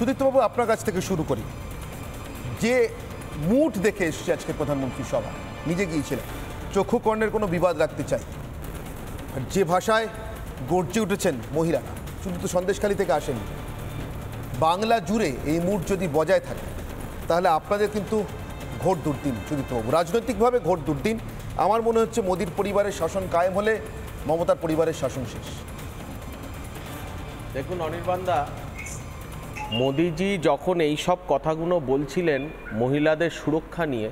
সুদীপ্তবাবু, আপনার কাছ থেকে শুরু করি। যে মুড দেখে এসছে আজকে প্রধানমন্ত্রী সভা, নিজে গিয়েছিলেন, চক্ষু কর্ণের কোনো বিবাদ রাখতে চাই, আর যে ভাষায় গর্জে উঠেছেন মহিলারা, শুধু তো সন্দেশখালী থেকে আসেনি, বাংলা জুড়ে এই মুড যদি বজায় থাকে তাহলে আপনাদের কিন্তু ঘোর দুর্দিন সুদীপ্তবাবু, রাজনৈতিকভাবে ঘোর দুর্দিন। আমার মনে হচ্ছে মোদির পরিবারের শাসন কায়েম হলে মমতার পরিবারের শাসন শেষ। দেখুন অনির্বাণদা, মোদিজি যখন এই সব কথাগুলো বলছিলেন মহিলাদের সুরক্ষা নিয়ে,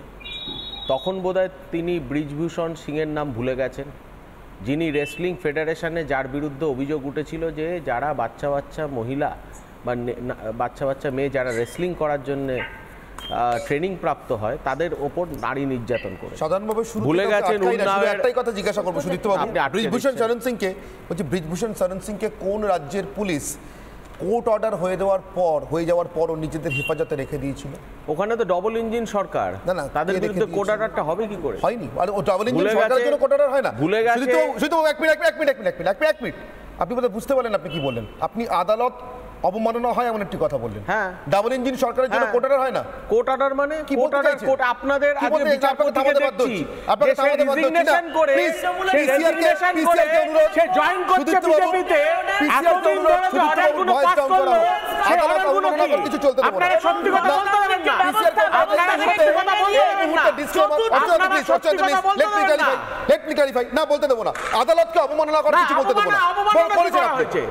তখন বোধহয় তিনি ব্রিজভূষণ সিংয়ের নাম ভুলে গেছেন, যিনি রেসলিং ফেডারেশনে যার বিরুদ্ধে অভিযোগ উঠেছিল যে যারা বাচ্চা বাচ্চা মহিলা বা বাচ্চা বাচ্চা মেয়ে যারা রেসলিং করার জন্যে ট্রেনিং প্রাপ্ত হয় তাদের ওপর নারী নির্যাতন করে সাধারণভাবে ভুলে গেছেন। একটাই কথা জিজ্ঞাসা করবো সুদীপ্তবাবু, ব্রিজভূষণ শরণ সিংকে বলছি, ব্রিজভূষণ শরণ সিংকে কোন রাজ্যের পুলিশ কোর্ট অর্ডার হয়ে যাওয়ার পর নিজেদের হেফাজতে রেখে দিয়েছিল? ওখানে তো ডবল ইঞ্জিন সরকার, না তাদের বিরুদ্ধে কোর্ট অর্ডারটা হবে কি করে? হয়নি। আর ও ডবল ইঞ্জিন সরকারের জন্য কোর্ট অর্ডার হয় না। ভুলে গেছে। শুধু এক মিনিট, আপনি বোধহয় বুঝতে পারলেন আপনি কি বললেন। আপনি আদালত অবমাননা হয় এমন একটি কথা বললেন। হ্যাঁ, ডাবল ইঞ্জিন সরকারের জন্য কোর্ট অর্ডার হয় না। কোর্ট অর্ডার মানে কি? কোর্ট অর্ডার আপনাদের আগে বিচারপতিকে দেখছি আপনারা সেই রেজিগনেশন করে সে জয়েন করছে বিজেপিতে, এতদিন ধরে যে অর্ডারগুলো পাস করলো সেই অর্ডারগুলো কি? কিছু চলতে দেব না। আপনারা সত্যি কথা বলতে পারেন না, আপনারা সত্যি কথা বলতে পারেন না। লেট মি ক্লারিফাই না, বলতে দেব না। আদালতকে অবমাননা করার কিছু বলতে দেব না।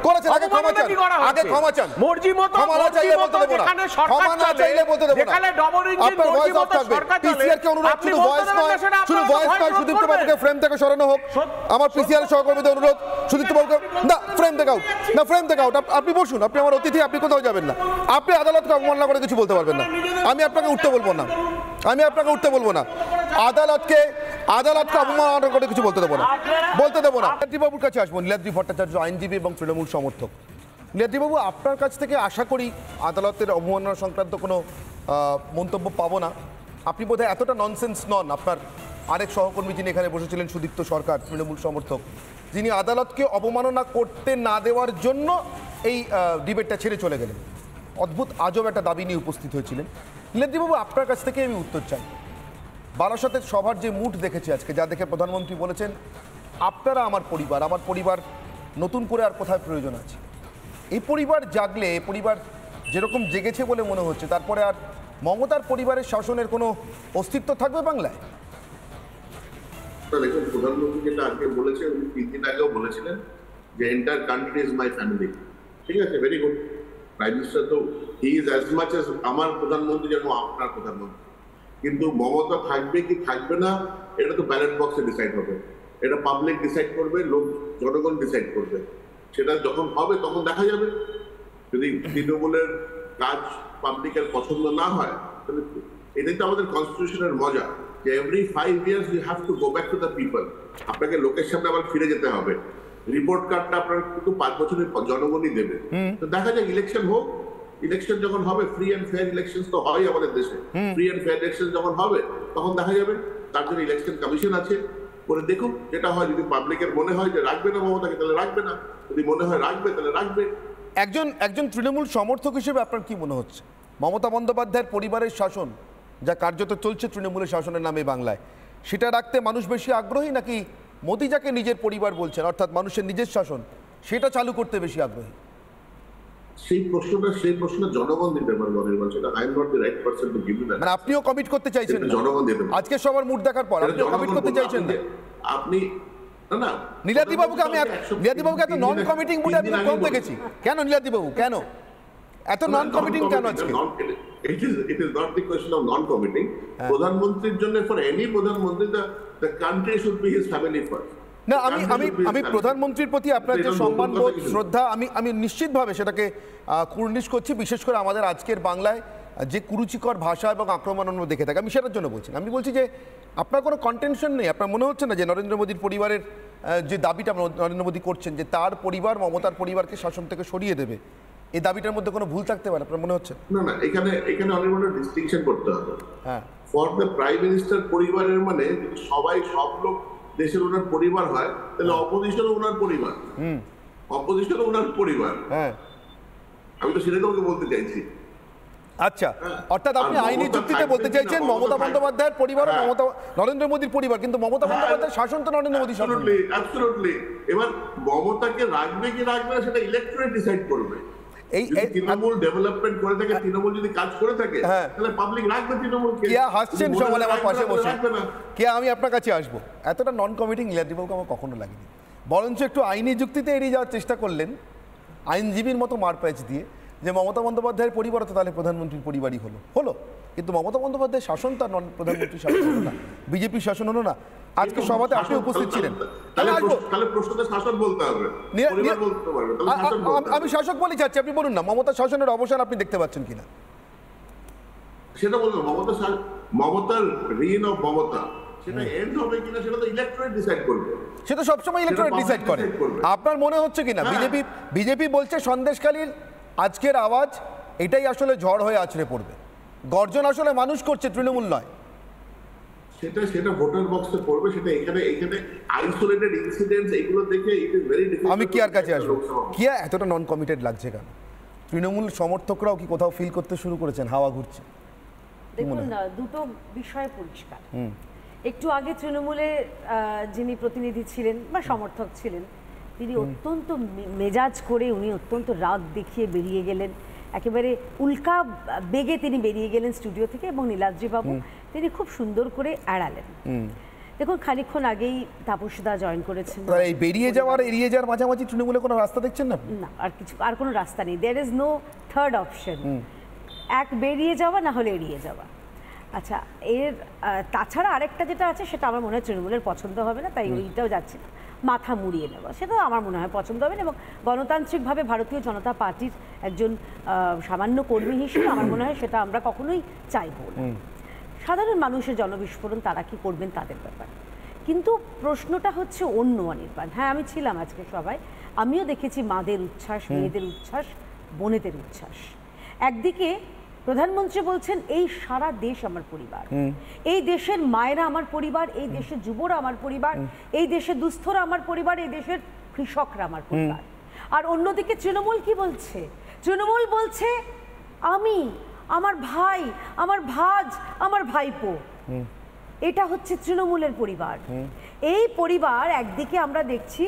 করেছেন আগে ক্ষমা চান, আগে ক্ষমা চান। মর্জি মতো ক্ষমা না চাইলে বলতে দেব না, ক্ষমা না চাইলে বলতে দেব না। যেখানে ডবল ইঞ্জিন মর্জি মতো সরকার চলে, পিসিআর কে অনুরোধ, শুধু ভয়েস নয়, সুদীপ্ত বাবুকে ফ্রেম থেকে সরানো হোক। আমার পিসিআর সহকর্মীদের অনুরোধ, সুদীপ্ত বাবুকে না ফ্রেম থেকে আউট, আপনি বসুন, আপনি আমার অতিথি, আপনি কোথাও যাবেন না। আপনি আদালতকে অবমাননা করে কিছু বলতে পারবেন না। আমি আপনাকে উঠতে বলবো না, আদালতকে অবমাননা করে কিছু বলতে দেবো না। নীলাদ্রিবাবুর কাছে আসবো। নীলাদ্রি ভট্টাচার্য আইনজীবী এবং তৃণমূল সমর্থক। নীলাদ্রিবাবু, আপনার কাছ থেকে আশা করি আদালতের অবমাননা সংক্রান্ত কোনো মন্তব্য পাবো না। আপনি বোধহয় এতটা ননসেন্স নন। আপনার আরেক সহকর্মী যিনি এখানে বসেছিলেন, সুদীপ্ত সরকার, তৃণমূল সমর্থক, যিনি আদালতকে অবমাননা করতে না দেওয়ার জন্য এই ডিবেটটা ছেড়ে চলে গেলেন, অদ্ভুত আজব একটা দাবি নিয়ে উপস্থিত হয়েছিলেন। নীলাদ্রিবাবু, আপনার কাছ থেকে আমি উত্তর চাই। বারাসতের সভার যে মুড দেখেছি আজকে, যা দেখে প্রধানমন্ত্রী বলেছেন আপনারা আমার পরিবার নতুন করে আর কোথায় প্রয়োজন আছে? এই পরিবার জাগলে, এই পরিবার যেরকম জেগেছে বলে মনে হচ্ছে, তারপরে আর মমতার পরিবারের শাসনের কোনো অস্তিত্ব থাকবে বাংলায়? দেখুন, প্রধানমন্ত্রী যেটা আজকে বলেছেন, উনি 3 দিন আগেও বলেছিলেন যে entire country is my family. ঠিক আছে, ভেরি গুড। প্রাইম মিনিস্টার তো he is as much as আমার প্রধানমন্ত্রী যেন আপনার প্রধানমন্ত্রী। কিন্তু মমতা থাকবে কি থাকবে না এটা তো ব্যালট বক্সে ডিসাইড হবে, এটা পাবলিক ডিসাইড করবে, জনগণ ডিসাইড করবে। সেটা যখন হবে তখন দেখা যাবে। যদি তৃণমূলের কাজ পাবলিকের পছন্দ না হয়, তাহলে এটাই তো আমাদের কনস্টিটিউশনের মজা, যে every 5 years we have to go back to the people. আপনাকে লোকের সামনে আবার ফিরে যেতে হবে। রিপোর্ট কার্ডটা আপনার কিন্তু 5 বছরের জনগণই দেবে। তো দেখা যায় ইলেকশন হোক, ইলেকশন যখন হবে, ফ্রি অ্যান্ড ফেয়ার ইলেকশন তো হয় আমাদের দেশে, ফ্রি অ্যান্ড ফেয়ার ইলেকশন যখন হবে তখন দেখা যাবে। তার জন্য ইলেকশন কমিশন আছে, করে দেখুন যেটা হয়। যদি পাবলিকের মনে হয় যে রাখবে না মমতাকে, তাহলে রাখবে না। যদি মনে হয় রাখবে, তাহলে রাখবে। একজন তৃণমূল সমর্থক হিসেবে আপনার কি মনে হচ্ছে, মমতা বন্দ্যোপাধ্যায়ের পরিবারের শাসন যা কার্যত চলছে তৃণমূলের শাসনের নামে বাংলায়, সেটা রাখতে মানুষ বেশি আগ্রহী, নাকি মোদি যাকে নিজের পরিবার বলছেন, অর্থাৎ মানুষের নিজের শাসন, সেটা চালু করতে বেশি আগ্রহী? সেই প্রশ্নটা জনগণ দিতে পারবে। সেটা I am not the right person to give you that. মানে আপনিও কমিট করতে চাইছেন না? জনগণ দিতে পারবে। আজকে সবার মুড দেখার পর আপনিও কমিট করতে চাইছেন না? আপনি না নীলাদ্রিবাবুকে এত নন কমিটিং মুডে আমি কম দেখেছি। কেন নীলাদ্রিবাবু, কেন এত নন কমিটিং কেন আজকে? It is not the question of non-committing. প্রধানমন্ত্রীর জন্য, for any প্রধানমন্ত্রী, the country should be his family first. না, আমি প্রধানমন্ত্রীর প্রতি আপনার যে সম্মানবোধ, শ্রদ্ধা, আমি নিশ্চিতভাবে সেটাকে কুর্নিশ করছি। বিশেষ করে আমাদের আজকের বাংলায় যে কুরুচিকর ভাষা এবং আক্রমণ আমরা দেখে থাকি, আমি সেটার জন্য বলছি। আমি বলছি যে আপনার কোনো কন্টেনশন নেই। আপনার মনে হচ্ছে না যে নরেন্দ্র মোদীর পরিবারের যে দাবিটা নরেন্দ্র মোদী করছেন, যে তার পরিবার মমতার পরিবারকে শাসন থেকে সরিয়ে দেবে, এই দাবিটার মধ্যে কোনো ভুল থাকতে পারে আপনার মনে হচ্ছে? না, এখানে অনেক বড় ডিসটিংশন করতে হবে। হ্যাঁ, ফর দ্য প্রাইম মিনিস্টার পরিবারের মানে সব লোক দেশের ওনার পরিবার হয়, তাহলে অপোজিশনও ওনার পরিবার। হ্যাঁ, আমি তো সেটাই তোমাকে বলতে চাইছি। আচ্ছা, অর্থাৎ আপনি আর আইনি মমতা যুক্তিতে থাকবে বলতে কিনা, চাইছেন মমতা মমতা বন্দ্যোপাধ্যায়ের পরিবার ও হ্যাঁ। নরেন্দ্র মোদীর পরিবার, কিন্তু মমতা বন্দ্যোপাধ্যায়ের শাসন তো নরেন্দ্র মোদী শাসন। অ্যাবসলিউটলি। এবার মমতাকে রাখবে কি রাখবে না সেটা ইলেকট্রেট ডিসাইড করবে। তৃণমূল ডেভেলপমেন্ট করে থাকে, তৃণমূল যদি কাজ করে থাকে, তাহলে পাবলিক রাখবে তৃণমূলকে। কিয়া হাসছেন সমানে আমার পাশে বসে। কিয়া, আমি আপনার কাছে আসবো। এতটা নন কমিটিং নীলাদ্রিবাবুকে আমার কখনো লাগেনি, বরঞ্চ একটু আইনি যুক্তিতে এড়িয়ে যাওয়ার চেষ্টা করলেন আইনজীবীর মতো মারপ্যাচ দিয়ে, যে মমতা বন্দ্যোপাধ্যায়ের পরিবার তো তাহলে প্রধানমন্ত্রীর পরিবারই হলো, কিন্তু মমতা বন্দ্যোপাধ্যায়ের শাসন তার প্রধানমন্ত্রীর শাসন হলো না, বিজেপির শাসন হলো না। আজকে সভাতে আপনি উপস্থিত ছিলেন, তাহলে প্রশ্নতে শাসন বলতে হবে, পরিবার বলতে পারবে, তাহলে শাসন বলতে হবে। আমি শাসক বলে চাচ্ছি, আপনি বলুন না মমতা শাসনের অবসান আপনি দেখতে পাচ্ছেন কিনা। সেটা বলবো, মমতার রিন অফ মমতা সেটা এন্ড হবে কিনা সেটা তো ইলেকট্রেট ডিসাইড করবে। সেটা সবসময় ইলেকট্রেট ডিসাইড করে। আপনার মনে হচ্ছে কিনা বিজেপি বলছে সন্দেশখালীর আজকের আওয়াজ এটাই আসলে ঝড় হয়ে আছড়ে পড়বে, গর্জন আসলে মানুষ করছে, তৃণমূল নয়? সেটা ভোটার বক্সে পড়বে, সেটা এখানে আইসোলেটেড ইনসিডেন্টস এগুলো দেখে ইট ইজ ভেরি ডিফিকাল্ট। আমি কিয়ার কাছে আসবো। কিয়া, এতটা নন কমিটেড লাগছে কেন? তৃণমূল সমর্থকরাও কি কোথাও ফিল করতে শুরু করেছেন হাওয়া ঘুরছে? দেখুন, দুটো বিষয় পরিষ্কার। একটু আগে তৃণমূলে যিনি প্রতিনিধি ছিলেন বা সমর্থক ছিলেন, তিনি অত্যন্ত মেজাজ করে, উনি অত্যন্ত রাগ দেখিয়ে বেরিয়ে গেলেন, একেবারে উল্কা বেগে তিনি বেরিয়ে গেলেন স্টুডিও থেকে, এবং নীলাদ্রিবাবু তিনি খুব সুন্দর করে এড়ালেন। দেখুন, খানিকক্ষণ আগেই তাপসদা জয়েন করেছেন। এই বেরিয়ে যাওয়ার এড়িয়ে যাওয়ার মাঝামাঝি তৃণমূলে কোনো রাস্তা দেখছেন না? না, আর কোনো রাস্তা নেই। There is no third option. এক বেরিয়ে যাওয়া, না হলে এড়িয়ে যাওয়া। আচ্ছা, তাছাড়া আরেকটা যেটা আছে সেটা আমার মনে হয় তৃণমূলের পছন্দ হবে না, তাই ওইটাও যাচ্ছে না। মাথা মুড়িয়ে নেওয়া, সেটাও আমার মনে হয় পছন্দ হবে না, এবং গণতান্ত্রিকভাবে ভারতীয় জনতা পার্টির একজন সামান্য কর্মী হিসেবে আমার মনে হয় সেটা আমরা কখনোই চাইব না। সাধারণ মানুষের জনবিস্ফোরণ তারা কি করবেন তাদের ব্যাপার, কিন্তু প্রশ্নটা হচ্ছে অন্য। অনির্বাণ, হ্যাঁ আমি ছিলাম আজকে সবাই, আমিও দেখেছি মাদের উচ্ছ্বাস, মেয়েদের উচ্ছ্বাস, বোনেদের উচ্ছ্বাস। একদিকে প্রধানমন্ত্রী বলছেন এই সারা দেশ আমার পরিবার, এই দেশের মায়েরা আমার পরিবার, এই দেশের যুবরা আমার পরিবার, এই দেশের দুস্থরা আমার পরিবার, এই দেশের কৃষকরা আমার পরিবার। আর অন্যদিকে তৃণমূল কি বলছে? তৃণমূল বলছে আমি, আমার ভাই, আমার ভাজ, আমার ভাইপো। এটা হচ্ছে তৃণমূলের পরিবার। এই পরিবার একদিকে আমরা দেখছি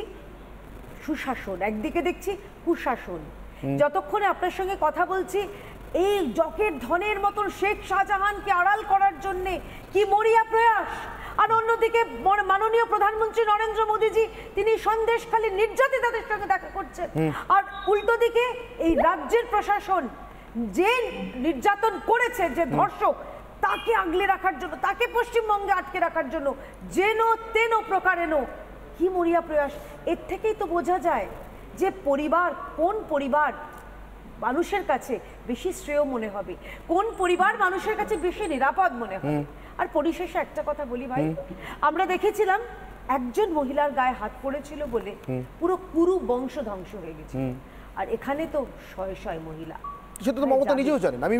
সুশাসন, একদিকে দেখছি কুশাসন। যতক্ষণে আপনার সঙ্গে কথা বলছি, এই জকের ধনের মতন শেখ শাহজাহানকে আড়াল করার জন্য কি মরিয়া প্রয়াস, আর অন্যদিকে মাননীয় প্রধানমন্ত্রী নরেন্দ্র মোদীজি তিনি সন্দেশখালী নির্যাতিতাদের সঙ্গে দেখা করছেন, আর উল্টো দিকে এই রাজ্যের প্রশাসন যে নির্যাতন করেছে, যে ধর্ষক, তাকে আগলে রাখার জন্য, তাকে পশ্চিমবঙ্গে আটকে রাখার জন্য যেন তেন প্রকারেণ কি মরিয়া প্রয়াস। এর থেকেই তো বোঝা যায় যে পরিবার, কোন পরিবার মানুষের কাছে বেশি শ্রেয় মনে হবে, কোন পরিবার মানুষের কাছে বেশি নিরাপদ মনে হবে। আর পরিশেষে একটা কথা বলি ভাই, আমরা দেখেছিলাম একজন মহিলার গায়ে হাত পড়েছিল বলে পুরো কুরু বংশ ধ্বংস হয়ে গেছে, আর এখানে তো শয়ে শয়ে মহিলা। সেটা তো মমতা নিজেও জানেন। আমি